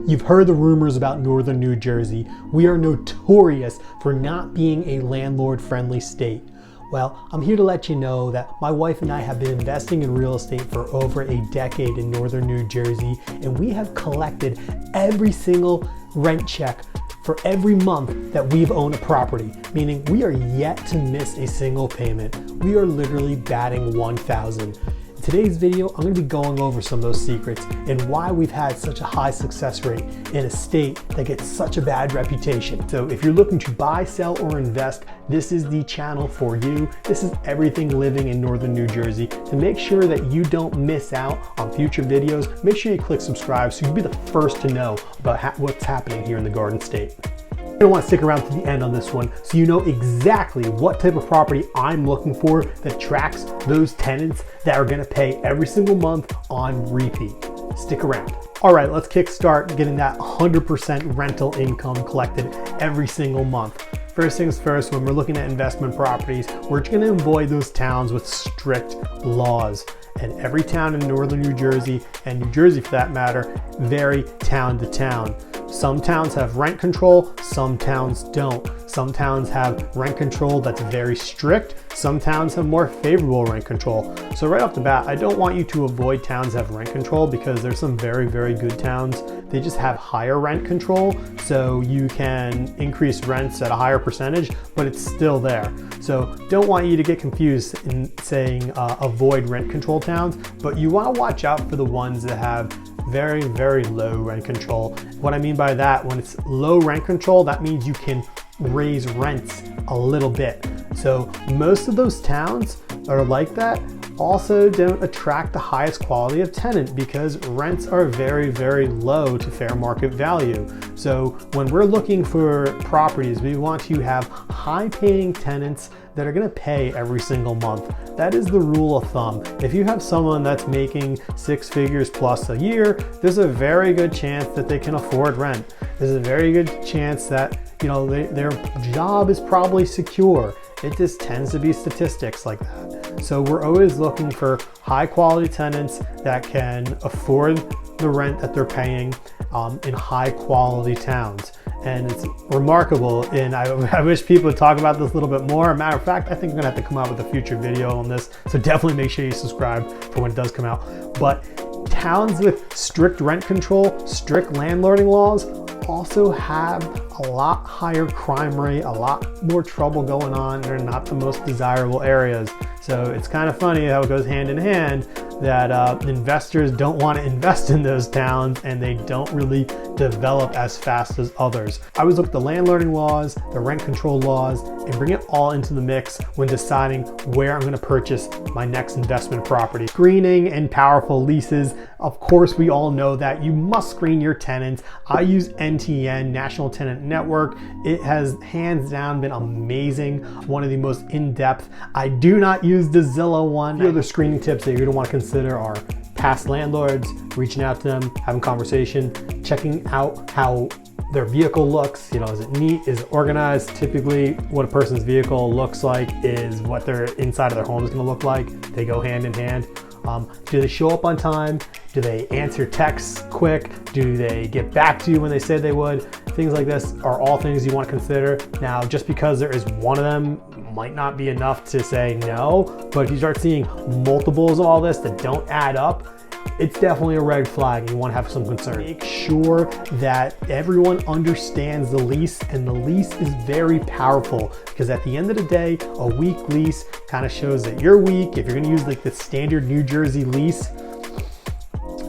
You've heard the rumors about northern New Jersey. We are notorious for not being a landlord-friendly state. Well, I'm here to let you know that my wife and I have been investing in real estate for over a decade in northern New Jersey, and we have collected every single rent check for every month that we've owned a property, meaning we are yet to miss a single payment. We are literally batting 1,000. In today's video, I'm going to be going over some of those secrets and why we've had such a high success rate in a state that gets such a bad reputation. So if you're looking to buy, sell, or invest, this is the channel for you. This is everything living in northern New Jersey. To make sure that you don't miss out on future videos, make sure you click subscribe so you'll be the first to know about what's happening here in the Garden State. You're gonna want to stick around to the end on this one so you know exactly what type of property I'm looking for that attracts those tenants that are gonna pay every single month on repeat. Stick around. All right, let's kickstart getting that 100% rental income collected every single month. First things first, when we're looking at investment properties, we're gonna avoid those towns with strict laws. And every town in northern New Jersey, and New Jersey for that matter, vary town to town. Some towns have rent control, some towns don't. Some towns have rent control that's very strict. Some towns have more favorable rent control. So right off the bat, I don't want you to avoid towns that have rent control because there's some very, very good towns. They just have higher rent control, so you can increase rents at a higher percentage, but it's still there. So don't want you to get confused in saying avoid rent control towns, but you want to watch out for the ones that have very, very low rent control. What I mean by that, when it's low rent control, that means you can raise rents a little bit. So most of those towns that are like that also don't attract the highest quality of tenant because rents are very, very low to fair market value. So when we're looking for properties, we want to have high paying tenants that are gonna pay every single month. That is the rule of thumb. If you have someone that's making 6 figures plus a year, there's a very good chance that they can afford rent. There's a very good chance that their job is probably secure. It just tends to be statistics like that. So we're always looking for high quality tenants that can afford the rent that they're paying in high quality towns. And it's remarkable, and I wish people would talk about this a little bit more. Matter of fact, I think I'm gonna have to come out with a future video on this, so definitely make sure you subscribe for when it does come out. But towns with strict rent control, strict landlording laws, also have a lot higher crime rate, a lot more trouble going on. They're not the most desirable areas. So it's kind of funny how it goes hand in hand that investors don't want to invest in those towns and they don't really develop as fast as others. I always look at the landlording laws, the rent control laws, and bring it all into the mix when deciding where I'm going to purchase my next investment property. Screening and powerful leases. Of course, we all know that you must screen your tenants. I use NTN, National Tenant Network. It has hands down been amazing. One of the most in-depth. I do not use the Zillow one. The other screening tips that you're going to want to consider are past landlords, reaching out to them, having conversation, checking out how their vehicle looks. Is it neat? Is it organized? Typically, what a person's vehicle looks like is what their inside of their home is going to look like. They go hand in hand. Do they show up on time? Do they answer texts quick? Do they get back to you when they said they would? Things like this are all things you want to consider. Now, just because there is one of them might not be enough to say no, but if you start seeing multiples of all this that don't add up, it's definitely a red flag and you want to have some concern. Make sure that everyone understands the lease, and the lease is very powerful because at the end of the day, a weak lease kind of shows that you're weak. If you're going to use like the standard New Jersey lease,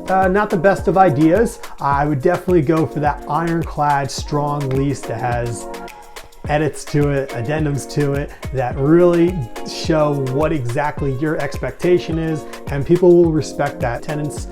not the best of ideas. I would definitely go for that ironclad strong lease that has edits to it, addendums to it that really show what exactly your expectation is, and people will respect that. Tenants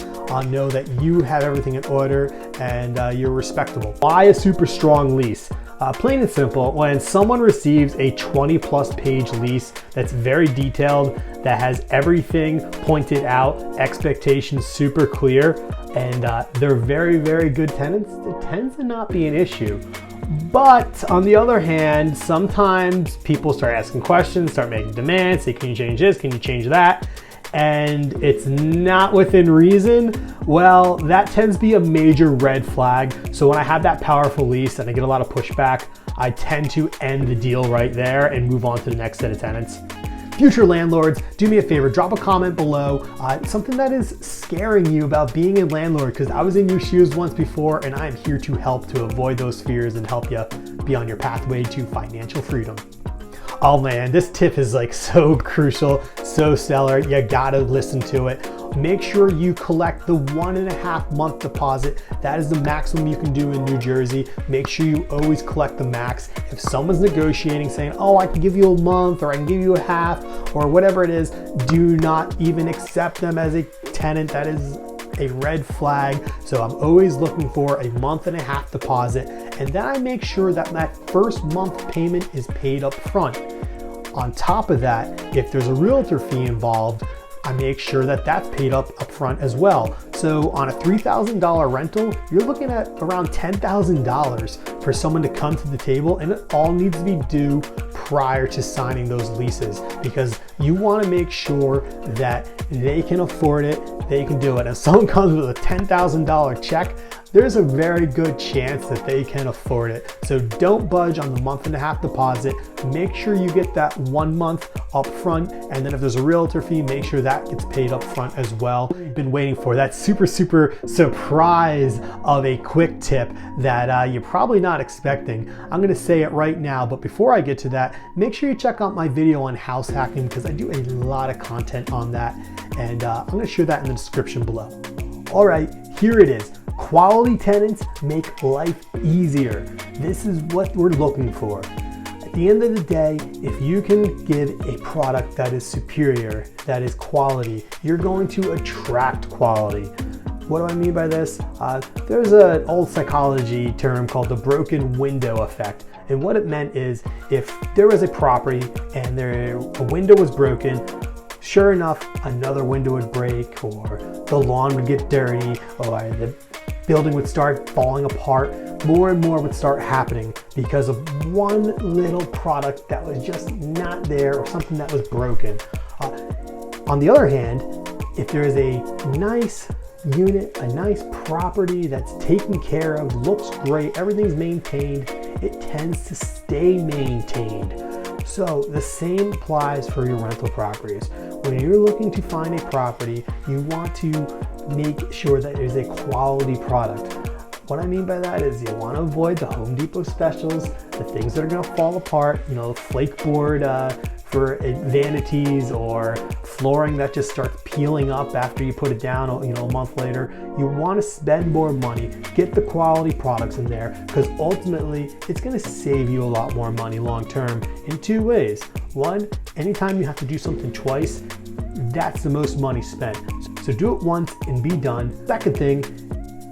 know that you have everything in order and you're respectable. Why a super strong lease? Plain and simple, when someone receives a 20+ page lease that's very detailed, that has everything pointed out, expectations super clear, and they're very, very good tenants, it tends to not be an issue. But on the other hand, sometimes people start asking questions, start making demands, say, can you change this, can you change that? and it's not within reason, well, that tends to be a major red flag. So when I have that powerful lease and I get a lot of pushback, I tend to end the deal right there and move on to the next set of tenants. Future landlords, do me a favor, drop a comment below, something that is scaring you about being a landlord, because I was in your shoes once before and I am here to help to avoid those fears and help you be on your pathway to financial freedom. Oh man, this tip is like so crucial, so stellar, you gotta listen to it. Make sure you collect the 1.5 month deposit. That is the maximum you can do in New Jersey. Make sure you always collect the max. If someone's negotiating saying, oh, I can give you a month or I can give you a half or whatever it is, do not even accept them as a tenant. That is a red flag. So I'm always looking for a 1.5 month deposit. And then I make sure that that first month payment is paid up front. On top of that, if there's a realtor fee involved, I make sure that that's paid up front as well. So on a $3,000 rental, you're looking at around $10,000 for someone to come to the table, and it all needs to be due prior to signing those leases, because you want to make sure that they can afford it, they can do it. If someone comes with a $10,000 check, there's a very good chance that they can afford it. So don't budge on the 1.5 month deposit. Make sure you get that 1 month up front, and then if there's a realtor fee, make sure that gets paid up front as well. Been waiting for that super surprise of a quick tip that you're probably not expecting. I'm gonna say it right now, but before I get to that, make sure you check out my video on house hacking, because I do a lot of content on that, and I'm gonna share that in the description below. All right, here it is. Quality tenants make life easier. This is what we're looking for. At the end of the day, if you can give a product that is superior, that is quality, you're going to attract quality. What do I mean by this? There's an old psychology term called the broken window effect. And what it meant is, if there was a property and a window was broken, sure enough, another window would break, or the lawn would get dirty, or the building would start falling apart. More and more would start happening because of one little product that was just not there, or something that was broken. On the other hand, if there is a nice unit, a nice property that's taken care of, looks great, everything's maintained, it tends to stay maintained. So the same applies for your rental properties. When you're looking to find a property, you want to make sure that it is a quality product. What I mean by that is you want to avoid the Home Depot specials, the things that are going to fall apart, flake board for vanities, or flooring that just starts peeling up after you put it down, a month later. You want to spend more money, get the quality products in there, because ultimately it's going to save you a lot more money long term in two ways. One, anytime you have to do something twice, that's the most money spent. So do it once and be done. Second thing,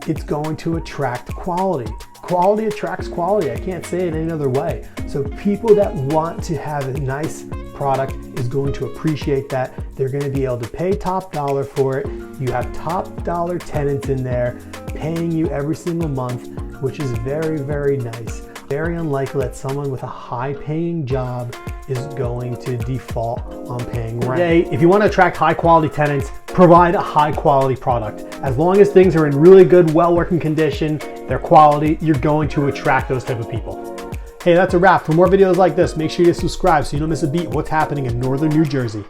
it's going to attract quality. Quality attracts quality. I can't say it any other way. So people that want to have a nice product is going to appreciate that. They're going to be able to pay top dollar for it. You have top dollar tenants in there paying you every single month, which is very, very nice. Very unlikely that someone with a high paying job is going to default on paying rent. Today, if you want to attract high quality tenants, provide a high quality product. As long as things are in really good, well working condition, they're quality, you're going to attract those type of people. Hey, that's a wrap. For more videos like this, make sure you subscribe so you don't miss a beat what's happening in Northern New Jersey.